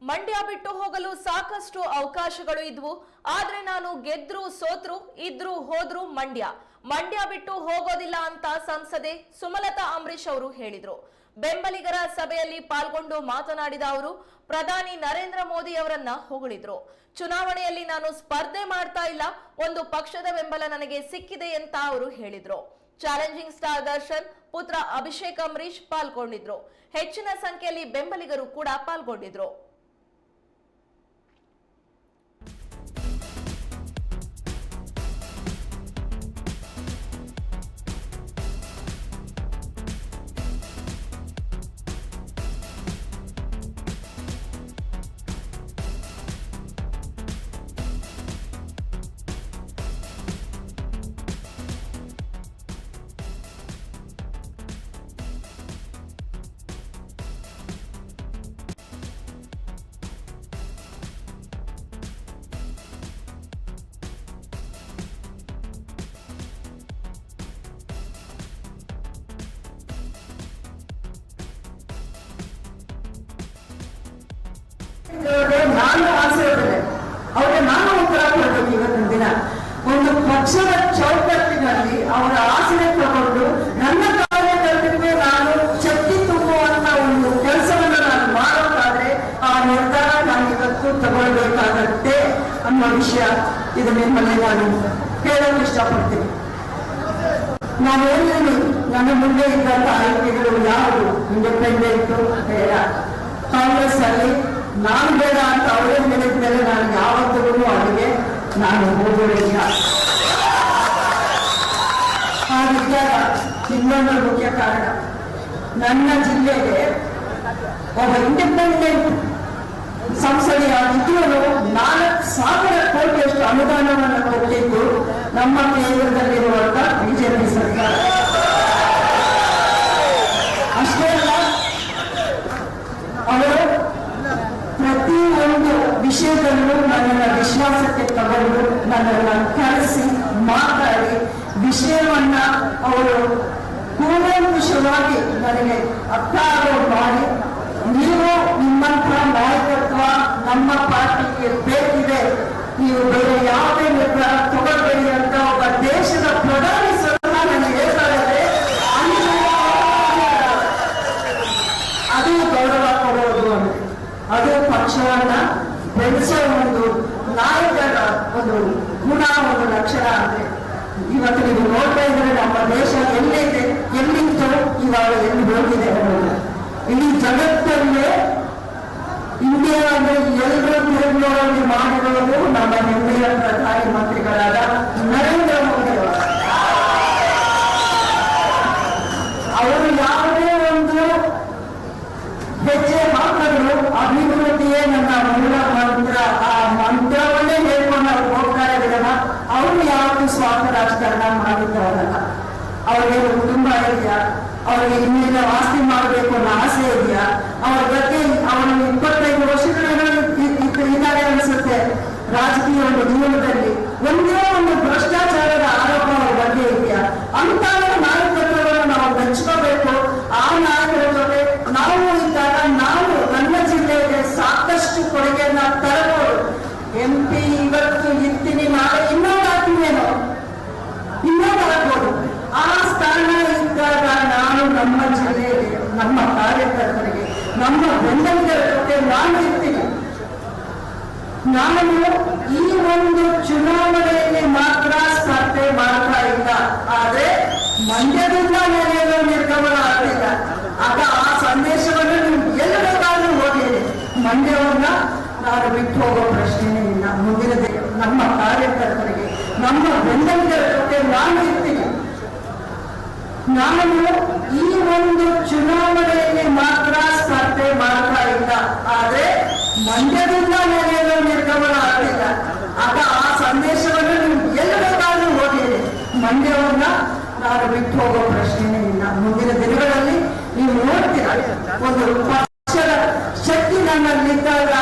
ಮಂಡ್ಯ ಬಿಟ್ಟು ಹೋಗಲು ಸಾಕಷ್ಟು ಅವಕಾಶಗಳು ಇದ್ವು. ಆದ್ರೆ ನಾನು ಗೆದ್ರು ಸೋತ್ರು ಇದ್ರು ಹೋದ್ರು ಮಂಡ್ಯ ಬಿಟ್ಟು ಹೋಗೋದಿಲ್ಲ ಅಂತ ಸಂಸದೆ ಸುಮಲತಾ ಅಂಬರೀಶ್ ಅವರು ಹೇಳಿದ್ರು. ಬೆಂಬಲಿಗರ ಸಭೆಯಲ್ಲಿ ಪಾಲ್ಗೊಂಡು ಮಾತನಾಡಿದ ಅವರು ಪ್ರಧಾನಿ ನರೇಂದ್ರ ಮೋದಿ ಅವರನ್ನ ಹೊಗಳಿದ್ರು. ಚುನಾವಣೆಯಲ್ಲಿ ನಾನು ಸ್ಪರ್ಧೆ ಮಾಡ್ತಾ ಇಲ್ಲ, ಒಂದು ಪಕ್ಷದ ಬೆಂಬಲ ನನಗೆ ಸಿಕ್ಕಿದೆ ಅಂತ ಅವರು ಹೇಳಿದ್ರು. ಚಾಲೆಂಜಿಂಗ್ ಸ್ಟಾರ್ ದರ್ಶನ್ ಪುತ್ರ ಅಭಿಷೇಕ್ ಅಂಬರೀಶ್ ಪಾಲ್ಗೊಂಡಿದ್ರು. ಹೆಚ್ಚಿನ ಸಂಖ್ಯೆಯಲ್ಲಿ ಬೆಂಬಲಿಗರು ಕೂಡ ಪಾಲ್ಗೊಂಡಿದ್ರು. ನಾನು ಆಸೆ ಇರ್ತದೆ ಅವ್ರಿಗೆ ನಾನು ಉತ್ತರ ಕೊಡಬೇಕು. ಇವತ್ತಿನ ದಿನ ಒಂದು ಪಕ್ಷದ ಚೌಕಟ್ಟಿನಲ್ಲಿ ಅವರ ಆಸರೆ ತಗೊಂಡು ನನ್ನ ಕಾರ್ಯಕರ್ತರಿಗೆ ನಾನು ಶಕ್ತಿ ತುಂಬುವಂತ ಒಂದು ಕೆಲಸವನ್ನು ನಾನು ಮಾಡೋದಾದ್ರೆ ಆ ನಿರ್ಧಾರ ನಾನು ಇವತ್ತು ತಗೊಳ್ಬೇಕಾಗತ್ತೆ ಅನ್ನೋ ವಿಷಯ ಇದು ನಿಮ್ಮಲ್ಲಿ ನಾನು ಹೇಳಲು ಇಷ್ಟಪಡ್ತೀನಿ. ನಾನು ಹೇಳಿದ್ದೀನಿ, ನನ್ನ ಮುಂದೆ ಇದ್ದಂತ ಆಯ್ಕೆಗಳು ಯಾವುದು ಇಂಡಿಪೆಂಡೆಂಟ್ ಬೇಡ, ಕಾಂಗ್ರೆಸ್ ಅಲ್ಲಿ ನಾನು ಬೇಡ ಅಂತ ಅವರೇ ಹೇಳಿದ ಮೇಲೆ ನಾನು ಯಾವತ್ತೂ ಅವರಿಗೆ ನಾನು ಹೋಗೋದಿಲ್ಲ. ಹಾಗಿದ್ದಾಗ ಇನ್ನೊಂದು ಮುಖ್ಯ ಕಾರಣ, ನನ್ನ ಜಿಲ್ಲೆಗೆ ಒಬ್ಬ ಇಂಡಿಪೆಂಡೆಂಟ್ ಸಂಸದೆಯಾಗಿದ್ದು 4,000 ಕೋಟಿಯಷ್ಟು ಅನುದಾನವನ್ನು ಕೊಟ್ಟಿದ್ದು ನಮ್ಮ ಕೇಂದ್ರದಲ್ಲಿರುವಂತ ಬಿಜೆಪಿ ಸರ್ಕಾರ. ಅಷ್ಟೇ ಅಲ್ಲ, ಅವರು ಪ್ರತಿಯೊಂದು ವಿಷಯದಲ್ಲೂ ನನ್ನನ್ನು ವಿಶ್ವಾಸಕ್ಕೆ ತಗೊಂಡು ನನ್ನನ್ನು ಕರೆಸಿ ಮಾತಾಡಿ ವಿಷಯವನ್ನ ಅವರು ಕೂಲಂಕುಷವಾಗಿ ನನಗೆ ಅರ್ಥಾಗ ಮಾಡಿ, ನೀವು ನಿಮ್ಮಂಥ ನಾಯಕತ್ವ ನಮ್ಮ ಪಾರ್ಟಿಗೆ ಬೇಕಿದೆ, ನೀವು ಬೇರೆ ಯಾವುದೇ ನಿರ್ಧಾರ ತಗೊಳ್ಬೇಡಿ ಅಂತ ಒಬ್ಬ ದೇಶದ ಪ್ರಧಾನಿ ಸಹ ನನಗೆ ಹೇಳ್ತಾ ಇದ್ದಾರೆ. ಅದು ಗೌರವ ಕೊಡೋದು ಅಂದ್ರೆ ಅದು ಪಕ್ಷವನ್ನ ಬೆಳೆಸೋ ಒಂದು ನಾಯಕರ ಒಂದು ಗುಣ, ಒಂದು ಲಕ್ಷಣ ಅಂದ್ರೆ ಇವತ್ತು ನೀವು ನೋಡ್ತಾ ಇದ್ರೆ ನಮ್ಮ ದೇಶ ಎಲ್ಲೈತೆ, ಎಲ್ಲಿತ್ತು, ಇವಾಗ ಎಲ್ಲಿ ಹೋಗಿದೆ ಅನ್ನೋದು. ಇಡೀ ಜಗತ್ತಲ್ಲೇ ಇಂಡಿಯಾ ಅಂದ್ರೆ ಎಲ್ಲರೂ ತಿರುಗಿ ಮಾಡಿರೋದು ನಮ್ಮ ಹೆಮ್ಮೆಯ ಪ್ರಧಾನಿ ಮಂತ್ರಿಗಳಾದ ನರೇಂದ್ರ ಮೋದಿ ಅವರು. ಅವರು ಯಾವುದೇ ಒಂದು ಹೆಜ್ಜೆ ಹಾಕಿದ್ರು ಅಭಿವೃದ್ಧಿಯೇ ನನ್ನ ಮೂಲ ಮಂತ್ರ, ಆ ಮಂತ್ರವನ್ನೇ ಹೇಳ್ಕೊಂಡು ಅವ್ರು ಹೋಗ್ತಾ ಇದ್ದಾರಲ್ಲ, ಅವ್ರು ಯಾವುದು ಸ್ವಾರ್ಥ ರಾಜಕಾರಣ ಮಾಡಿದ್ದವರಲ್ಲ. ಅವ್ರಿಗೆ ಕುಟುಂಬ ಇದೆಯಾ, ಅವ್ರಿಗೆ ಇನ್ನೇನು ಆಸ್ತಿ ಮಾಡಬೇಕು ಅನ್ನೋ ಆಸೆ ಇದೆಯಾ, ಅವ್ರ ಬಗ್ಗೆ ಅವರು 25 ವರ್ಷಗಳೇನೋ ಇದ್ದಾರೆ ಅನಿಸುತ್ತೆ ರಾಜಕೀಯ ಒಂದು ಜೀವನದಲ್ಲಿ. ಒಂದೇ ಒಂದು ಭ್ರಷ್ಟಾಚಾರದ ಆರೋಪ ಅವ್ರ ಬಗ್ಗೆ ಇದೆಯಾ? ಅಂತ ನಾಯಕತ್ವವನ್ನು ನಾವು ಮೆಚ್ಕೋಬೇಕು. ಆ ನಾಯಕರ ಜೊತೆ ನಾವು ಇದ್ದಾಗ ನಾವು ನನ್ನ ಜಿಲ್ಲೆಗೆ ಸಾಕಷ್ಟು ಕೊಡುಗೆಯನ್ನ ತರಬಹುದು. MP ಇವತ್ತು ಇರ್ತೀನಿ, ನಾಳೆ ಇನ್ನೊಂದು ಆಗ್ತೀನೇನೋ, ಇನ್ನೊಂದು ಆಗ್ಬೋದು. ಆ ಸ್ಥಾನ ಇದ್ದಾಗ ನಾನು ನಮ್ಮ ಜಿಲ್ಲೆಗೆ, ನಮ್ಮ ಕಾರ್ಯಕರ್ತರಿಗೆ, ನಮ್ಮ ಬೆಂಬಲಿಗರ ಜೊತೆ ನಾನು ಇರ್ತೀನಿ. ನಾನು ಈ ಒಂದು ಚುನಾವಣೆಯಲ್ಲಿ ಮಾತ್ರ ಸ್ಪರ್ಧೆ ಮಾಡ್ತಾ ಇಲ್ಲ, ಆದ್ರೆ ಮಂಡ್ಯದಿಂದ ನಡೆಯಲು ನಿರ್ಗಮನ ಆಗ್ತಿಲ್ಲ. ಆಗ ಆ ಸಂದೇಶವನ್ನು ನೀವು ಎಲ್ಲಿ ಬೇಕಾದ್ರೂ ಹೋಗಿರಿ, ಮಂಡ್ಯವನ್ನ ನಾನು ಬಿಟ್ಟು ಹೋಗೋ ಪ್ರಶ್ನೆನೇ ಇಲ್ಲ. ಮುಂದಿನ ನಮ್ಮ ಕಾರ್ಯಕರ್ತರಿಗೆ, ನಮ್ಮ ಬೆಂಬಲಿಗರ ಜೊತೆ ನಾನು ಇರ್ತೀನಿ. ನಾನು ಈ ಒಂದು ಚುನಾವಣೆಯಲ್ಲಿ ಮಾತ್ರ ಸ್ಪರ್ಧೆ ಮಾಡ್ತಾ ಇಲ್ಲ, ಆದ್ರೆ ಮಂಡ್ಯದಿಂದ ನಡೆಯಲು ನಿರ್ಗಮನ ಆಗ್ತಿಲ್ಲ. ಆಗ ಆ ಸಂದೇಶವನ್ನು ನೀವು ಎಲ್ಲಿ ಬೇಕಾದ್ರೂ ಹೋಗಿರಿ, ಮಂಡ್ಯವನ್ನ ನಾನು ಬಿಟ್ಟು ಹೋಗೋ ಪ್ರಶ್ನೆನೇ ಇಲ್ಲ. ಮುಂದಿನ ದಿನಗಳಲ್ಲಿ ನೀವು ನೋಡ್ತೀರಾ, ಒಂದು ಪಕ್ಷದ ಶಕ್ತಿ ನನ್ನಲ್ಲಿದ್ದಾಗ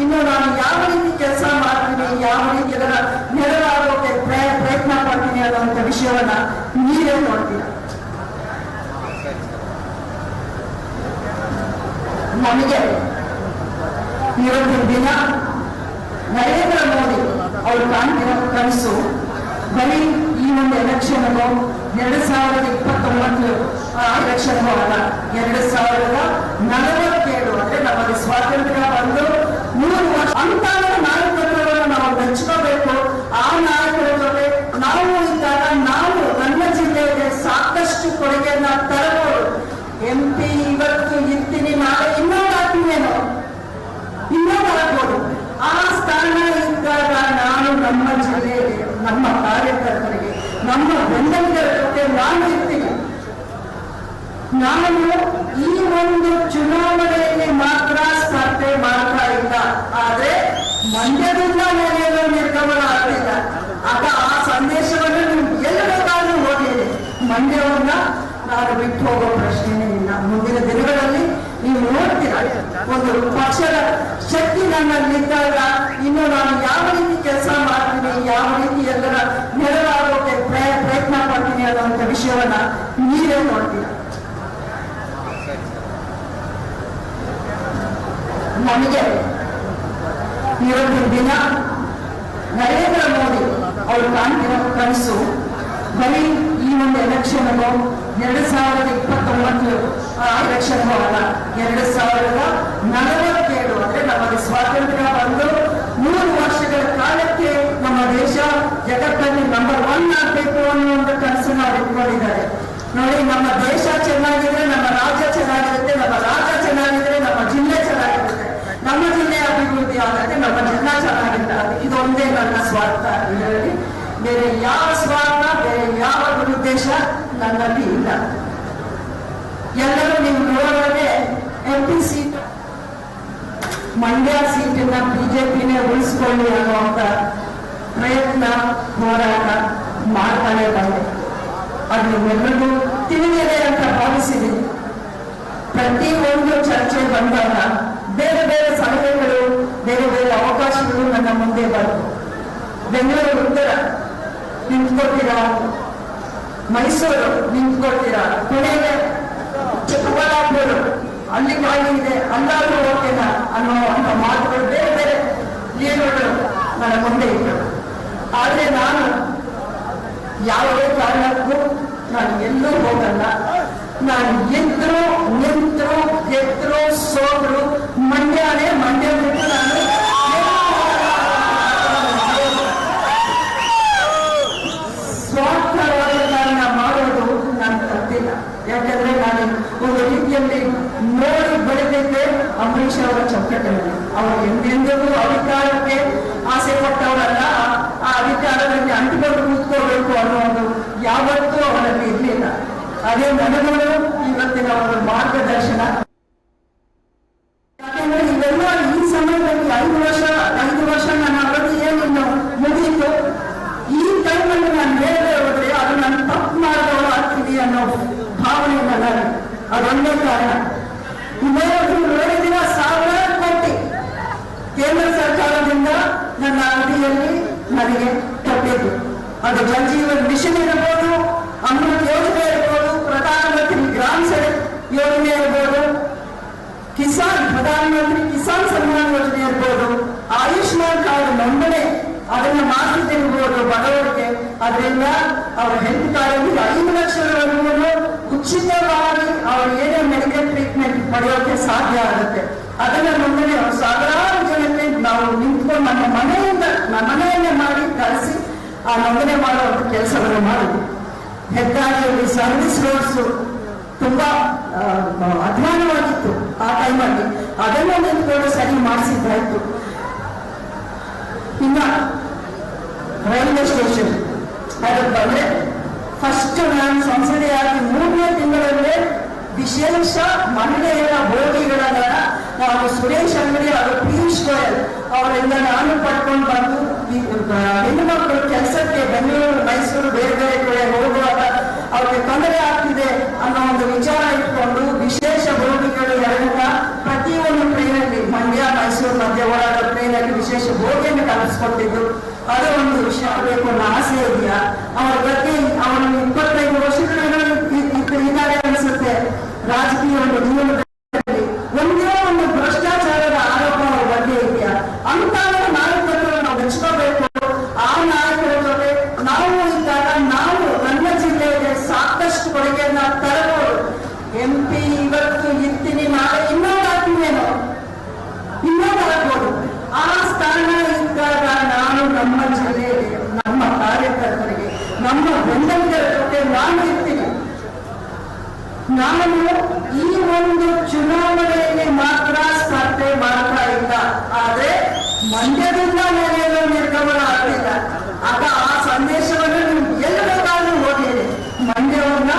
ಇನ್ನು ನಾನು ಯಾವ ರೀತಿ ಕೆಲಸ ಮಾಡ್ತೀನಿ, ಯಾವ ರೀತಿ ಅದರ ನೆರವಾಗೋಕೆ ಪ್ರಯತ್ನ ಪಡ್ತೀನಿ ಅನ್ನುವಂಥ ವಿಷಯವನ್ನ ನೀವೇ ನೋಡ್ತೀರಾ. ನಮಗೆ ಇವತ್ತಿನ ದಿನ ನರೇಂದ್ರ ಮೋದಿ ಅವರು ಕಾಣ್ತಿರೋ ಕನಸು ಬರೀ ಈ ಒಂದು ಎಲೆಕ್ಷನ್ 2029 ಎಲೆಕ್ಷನ್ ಅಲ್ಲ, 2047 ಅಂದ್ರೆ ನಮಗೆ ಸ್ವಾತಂತ್ರ್ಯ ಬಂದು 3 ವರ್ಷ ಅಂತ ನಾಯಕತ್ವವನ್ನು ನಾವು ಮೆಚ್ಕೋಬೇಕು. ಆ ನಾಯಕರ ಜೊತೆ ನಾವು ಇದ್ದಾಗ ನಾವು ನನ್ನ ಜಿಲ್ಲೆಗೆ ಸಾಕಷ್ಟು ಕೊಡುಗೆಯನ್ನ ತರಬಹುದು. MP ಇವತ್ತು ಇರ್ತೀನಿ, ನಾಳೆ ಇನ್ನೊಂದು ಆಗ್ತೀನೇನೋ, ಇನ್ನೊಂದು ಆಗ್ಬೋದು. ಆ ಸ್ಥಾನ ಇದ್ದಾಗ ನಾನು ನಮ್ಮ ಜಿಲ್ಲೆಗೆ, ನಮ್ಮ ಕಾರ್ಯಕರ್ತರಿಗೆ, ನಮ್ಮ ಬೆಂಬಲಿಗರ ಜೊತೆ ನಾನು ಇರ್ತೀನಿ. ನಾನು ಈ ಒಂದು ಚುನಾವಣೆಯಲ್ಲಿ ಮಾತ್ರ ಸ್ಪರ್ಧೆ ಮಾಡ್ತಾ ಇಲ್ಲ, ಆದ್ರೆ ಮಂಡ್ಯದಿಂದ ನನಗೆ ನಿರ್ಗಮನ ಆಗ್ತಿಲ್ಲ. ಆಗ ಆ ಸಂದೇಶವನ್ನು ನೀವು ಎಲ್ಲಿ ಬೇಕಾದ್ರೂ ಓದಿದೆ. ಮಂಡ್ಯವನ್ನ ನಾನು ಬಿಟ್ಟು ಹೋಗೋ ಪ್ರಶ್ನೆನೇ ಇಲ್ಲ. ಮುಂದಿನ ದಿನಗಳಲ್ಲಿ ನೀವು ನೋಡ್ತೀರಾ, ಒಂದು ಪಕ್ಷದ ಶಕ್ತಿ ನನ್ನಲ್ಲಿದ್ದಾಗ ಇನ್ನು ನಾನು ಯಾವ ರೀತಿ ಕೆಲಸ ಮಾಡ್ತೀನಿ, ಯಾವ ರೀತಿ ಎಲ್ಲರ ನೆರವಾಗೋಕೆ ಪ್ರಯತ್ನ ಪಡ್ತೀನಿ ಅನ್ನೋಂಥ ವಿಷಯವನ್ನ ನೀವೇ ನೋಡ್ತೀರಾ. ನಮಗೆ ಇವತ್ತಿನ ದಿನ ನರೇಂದ್ರ ಮೋದಿ ಅವರು ಕಾಣ್ತಿರೋ ಕನಸು ಬರೀ ಈ ಒಂದು ಎಲೆಕ್ಷನ್ 2029 ಎಲೆಕ್ಷನ್ ಅಲ್ಲ, 2047 ಅಂದ್ರೆ ನಮಗೆ ಸ್ವಾತಂತ್ರ್ಯ ಬಂದು 3 ವರ್ಷಗಳ ಕಾಲಕ್ಕೆ ನಮ್ಮ ದೇಶ ಜಗತ್ತಲ್ಲಿ ನಂಬರ್ 1 ಆಗಬೇಕು ಅನ್ನೋ ಒಂದು ಕನಸನ್ನು ಅವರು ಇಟ್ಕೊಂಡಿದ್ದಾರೆ. ನೋಡಿ, ನಮ್ಮ ದೇಶ ಚೆನ್ನಾಗಿದ್ರೆ ನಮ್ಮ ರಾಜ್ಯ ಚೆನ್ನಾಗಿರುತ್ತೆ, ನಮ್ಮ ರಾಜ್ಯ ಚೆನ್ನಾಗಿದ್ರೆ ನಮ್ಮ ಜಿಲ್ಲೆ ಚೆನ್ನಾಗಿರುತ್ತೆ, ನಮ್ಮ ಜಿಲ್ಲೆ ಅಭಿವೃದ್ಧಿ ಆಗುತ್ತೆ, ನಮ್ಮ ಜನ ಚೆನ್ನಾಗಿರ್ತಾರೆ. ಇದೊಂದೇ ನನ್ನ ಸ್ವಾರ್ಥ. ಇದರಲ್ಲಿ ಬೇರೆ ಯಾವ ಸ್ವಾರ್ಥ, ಬೇರೆ ಯಾವ ದುರುದ್ದೇಶ ನನ್ನಲ್ಲಿ ಇಲ್ಲ. ಎಲ್ಲರೂ ನೀವು ನೋಡೋದೇ MP ಸೀಟ್, ಮಂಡ್ಯ ಸೀಟನ್ನ ಬಿಜೆಪಿನೇ ಉಳಿಸ್ಕೊಳ್ಳಿ ಅನ್ನುವಂತ ಪ್ರಯತ್ನ, ಹೋರಾಟ ಮಾಡ್ತಾನೆ ಬಂದೆ. ಅದು ಎಲ್ಲರಿಗೂ ತಿಳಿದಿದೆ ಅಂತ ಭಾವಿಸಿದ್ದೀನಿ. ಪ್ರತಿ ಒಂದು ಚರ್ಚೆ ಬಂದಾಗ ಬೇರೆ ಬೇರೆ ಸಲಹೆಗಳು, ಬೇರೆ ಬೇರೆ ಅವಕಾಶಗಳು ನನ್ನ ಮುಂದೆ ಬಂತು. ಬೆಂಗಳೂರು ಉತ್ತರ ನಿಂತ್ಕೊಳ್ತೀರಾ, ಮೈಸೂರು ನಿಂತ್ಕೊಳ್ತೀರಾ, ಕೊನೆಗೆ ಚಿಕ್ಕಬಳ್ಳಾಪುರ ಅಲ್ಲಿ ಖಾಲಿ ಇದೆ, ಅಲ್ಲಾದ್ರೂ ಹೋಗ್ತೇನ ಅನ್ನೋ ಮಾತುಗಳು ಬೇರೆ ಬೇರೆ ಲೀಡರ್ಗಳು ನನ್ನ ಮುಂದೆ ಇದ್ದರು. ಆದ್ರೆ ನಾನು ಯಾವುದೇ ಕಾರಣಕ್ಕೂ ನಾನು ಎಲ್ಲೂ ಹೋಗಲ್ಲ. ನಾನು ಎದ್ರು ನಿಂತರು ಗೆದ್ರು ಸೋದ್ರು ಮಂಡ್ಯನೇ, ಮಂಡ್ಯ ಬಿಟ್ಟು ನಾನು ಸ್ವಾರ್ಥವಾದ ಕಾರಣ ಮಾಡೋದು ನಾನು ತಪ್ಪಿಲ್ಲ. ಯಾಕಂದ್ರೆ ನಾನು ಒಂದು ರೀತಿಯಲ್ಲಿ ನೋಡಿ ಬೆಳೆದಿದ್ದೆ ಅಂಬರೀಷ್ ಅವರ ಚೌಕಟ್ಟಿನಲ್ಲಿ. ಅವರು ಎಂದೆಂದಿಗೂ ಅಧಿಕಾರಕ್ಕೆ ಆಸೆ ಪಟ್ಟವರಲ್ಲ, ಆ ಅಧಿಕಾರದಲ್ಲಿ ಅಂಟಿಕೊಂಡು ಕೂತ್ಕೋಬೇಕು ಅನ್ನೋದು ಯಾವತ್ತೂ ಅವರಲ್ಲಿ ಇರಲಿಲ್ಲ. ಅದೇ ನನಗೂ ಇವತ್ತಿನ ಅವರ ಮಾರ್ಗದರ್ಶನ. ಯಾಕಂದ್ರೆ ಇವೆಲ್ಲ ಈ ಸಮಯದಲ್ಲಿ 5 ವರ್ಷ ನನ್ನ ಅವಧಿ ಏನಿನ್ನು ಮುಗಿಯಿತು. ಈ ಟೈಮಲ್ಲಿ ನಾನು ಹೇಳದೆ ಹೋದ್ರೆ ಅದು ನಾನು ತಪ್ಪು ಮಾಡಿದವಳು ಆಗ್ತೀನಿ ಅನ್ನೋ ಭಾವನೆ ನನಗೆ. ಅದೊಂದೇ ಕಾರಣ. ಇನ್ನೊಂದು ನೋಡಿದಿನ 1000 ಕೋಟಿ ಕೇಂದ್ರ ಸರ್ಕಾರದಿಂದ ನನ್ನ ಅವಧಿಯಲ್ಲಿ ನನಗೆ ಕೊಟ್ಟಿದ್ದು. ಅದು ಜಲ್ ಜೀವನ್ ಮಿಷನ್ ಇರಬಹುದು, ಅಮೃತ್ ಯೋಜನೆ ಇರ್ಬೋದು, ಪ್ರಧಾನಮಂತ್ರಿ ಗ್ರಾಮ ಸಡಕ್ ಯೋಜನೆ ಇರ್ಬೋದು, ಪ್ರಧಾನಮಂತ್ರಿ ಕಿಸಾನ್ ಸನ್ಮಾನ್ ಯೋಜನೆ ಇರ್ಬೋದು, ಆಯುಷ್ಮಾನ್ ಕಾರ್ಡ್ ನೋಂದಣಿ ಅದನ್ನ ಮಾಡಿಸಿರ್ಬೋದು ಬಡವರಿಗೆ. ಅದರಿಂದ ಅವರ ಹೆಲ್ತ್ ಕಾರ್ಡ್ 5 ಲಕ್ಷದವರೆಗೂ ಉಚಿತವಾಗಿ ಅವರು ಏನೇ ಮೆಡಿಕಲ್ ಟ್ರೀಟ್ಮೆಂಟ್ ಪಡೆಯೋಕೆ ಸಾಧ್ಯ ಆಗುತ್ತೆ. ಅದನ್ನ ನೋಂದಣಿ ಸಾವಿರಾರು ಜನಕ್ಕೆ ನಾವು ನಿಂತ್ಕೊಂಡು ನಮ್ಮ ಮನೆಯನ್ನೇ ಮಾಡಿ ಕಳಿಸಿ ಆ ನೋಂದಣಿ ಮಾಡೋ ಕೆಲಸವನ್ನು ಮಾಡಿದ್ವಿ. ಹೆದ್ದಾರಿಯಲ್ಲಿ ಸರ್ವಿಸ್ ರೋಡ್ಸ್ ತುಂಬಾ ಅಧ್ವಾನವಾಗಿತ್ತು ಆ ಟೈಮಲ್ಲಿ. ಅದನ್ನು ನಿಂತ್ಕೊಂಡು ಸರಿ ಮಾಡಿಸಿದ್ದಾಯ್ತು. ಇನ್ನ ರೈಲ್ವೆ ಸ್ಟೇಷನ್ ಅದಕ್ಕೆ ಬಂದ್ರೆ ಫಸ್ಟ್ ನಾನು ಸಂಸದೆಯಾಗಿ 3ನೇ ತಿಂಗಳಲ್ಲೇ ವಿಶೇಷ ಮಹಿಳೆಯರ ಬೋಗಿಗಳನ್ನ ನಾವು ಸುರೇಶ್ ಅಂಗಡಿ ಹಾಗೂ ಪಿಯೂಷ್ ಗೋಯಲ್ ಅವರಿಂದ ನಾನು ಪಡ್ಕೊಂಡು ಬಂದು ಹೆಣ್ಣು ಮಕ್ಕಳು ಕೆಲಸಕ್ಕೆ ಬೆಂಗಳೂರು, ಮೈಸೂರು ಬೇರೆ ಬೇರೆ ಕಡೆ ಹೋಗುವಾಗ ಅವ್ರಿಗೆ ತೊಂದರೆ ಆಗ್ತಿದೆ ಅನ್ನೋ ಒಂದು ವಿಚಾರ ಇಟ್ಕೊಂಡು ವಿಶೇಷ ಬೋಗಿಗಳು ಎರಡನ್ನ ಪ್ರತಿಯೊಂದು ಟ್ರೈನಲ್ಲಿ ಮಂಡ್ಯ ಮೈಸೂರು ಮಧ್ಯೆ ಓಡಾಡೋ ಟ್ರೈನಲ್ಲಿ ವಿಶೇಷ ಬೋಗಿಯನ್ನು ಕಲ್ಪಿಸ್ಕೊಟ್ಟಿದ್ದು. ಅದು ಒಂದು ವಿಷಯ ಆಗಬೇಕು ಅನ್ನೋ ಆಸೆ ಇದೆಯಾ? ಅವರ ಬಗ್ಗೆ ಅವರು 25 ವರ್ಷಗಳ ಇದ್ದಾರೆ ಅನಿಸುತ್ತೆ. ರಾಜಕೀಯ ಒಂದು ಜೀವನದಲ್ಲಿ ಒಂದೇ ಒಂದು ಭ್ರಷ್ಟಾಚಾರದ ಆರೋಪ ಅವರ ಬಗ್ಗೆ ನಾನು ಈ ಒಂದು ಚುನಾವಣೆಯಲ್ಲಿ ಮಾತ್ರ ಸ್ಪರ್ಧೆ ಮಾಡ್ತಾ ಇಲ್ಲ, ಆದ್ರೆ ಮಂಡ್ಯದಿಂದ ನನಗೆ ನಿರ್ಗಮನ ಆಗಲಿಲ್ಲ. ಆಗ ಆ ಸಂದೇಶವನ್ನು ನೀವು ಎಲ್ಲಿ ಬೇಕಾದ್ರೂ ಓದಿದೆ. ಮಂಡ್ಯವನ್ನ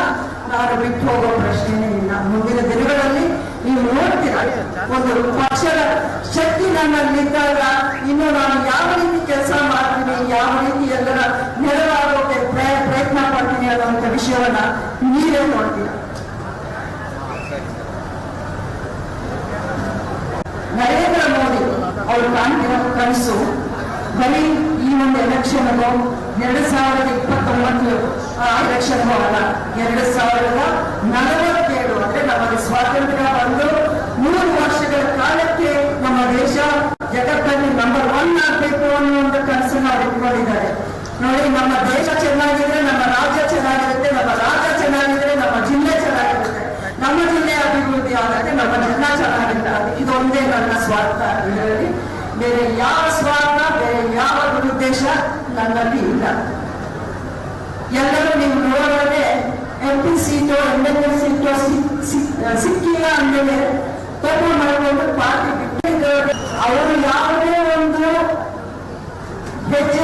ನಾನು ಬಿಟ್ಟು ಹೋಗೋ ಪ್ರಶ್ನೆನೇ ಇಲ್ಲ. ಮುಂದಿನ ದಿನಗಳಲ್ಲಿ ನೀವು ನೋಡ್ತೀರಾ, ಒಂದು ಪಕ್ಷದ ಶಕ್ತಿ ನನ್ನಲ್ಲಿದ್ದಾಗ ಇನ್ನು ನಾನು ಯಾವ ರೀತಿ ಕೆಲಸ ಮಾಡ್ತೀನಿ, ಯಾವ ರೀತಿ ಎಲ್ಲರ ನೆರವಾಗೋಕೆ ಪ್ರಯತ್ನ ಪಡ್ತೀನಿ ಅನ್ನುವಂಥ ವಿಷಯವನ್ನ ನೀವೇ ನೋಡ್ತೀರಾ. ನರೇಂದ್ರ ಮೋದಿ ಅವರು ಕಾಣ್ತಿರೋ ಕನಸು ಬರೀ ಈ ಒಂದು ಎಲೆಕ್ಷನ್ 2029 ಎಲೆಕ್ಷನ್ ಅಲ್ಲ, 2047 ಅಂದ್ರೆ ನಮಗೆ ಸ್ವಾತಂತ್ರ್ಯ ಬಂದು 3 ವರ್ಷಗಳ ಕಾಲಕ್ಕೆ ನಮ್ಮ ದೇಶ ಜಗತ್ತಲ್ಲಿ ನಂಬರ್ 1 ಆಗ್ಬೇಕು ಅನ್ನೋ ಒಂದು ಕನಸನ್ನು ಅವ್ರು ಇಟ್ಕೊಂಡಿದ್ದಾರೆ. ನೋಡಿ, ನಮ್ಮ ದೇಶ ಚೆನ್ನಾಗಿದ್ರೆ ನಮ್ಮ ರಾಜ್ಯ ಚೆನ್ನಾಗಿರುತ್ತೆ, ನಮ್ಮ ರಾಜ್ಯ ಚೆನ್ನಾಗಿದ್ರೆ ನಮ್ಮ ಜಿಲ್ಲೆ ಚೆನ್ನಾಗಿರುತ್ತೆ, ನಮ್ಮ ಜಿಲ್ಲೆ ಅಭಿವೃದ್ಧಿ ಆಗುತ್ತೆ, ನಮ್ಮ ಜನ ಚೆನ್ನಾಗಿರ್ತಾರೆ. ಇದೊಂದೇ ನನ್ನ ಸ್ವಾರ್ಥ. ಇದರಲ್ಲಿ ಬೇರೆ ಯಾವ ಸ್ವಾರ್ಥ, ಬೇರೆ ಯಾವ ಉದ್ದೇಶ ನನ್ನಲ್ಲಿ ಇಲ್ಲ. ಎಲ್ಲರೂ ನೀವು ನೋಡೋದೇ MP ಸೀಟು MLA ಸೀಟು ಸಿಕ್ಕಿಲ್ಲ ಅಂದಮೇಲೆ ತಪ್ಪ ಮಾಡಿಕೊಂಡು ಪಾರ್ಟಿ ಬಿಟ್ಟು ಅವರು ಯಾವುದೇ ಒಂದು ಹೆಜ್ಜೆ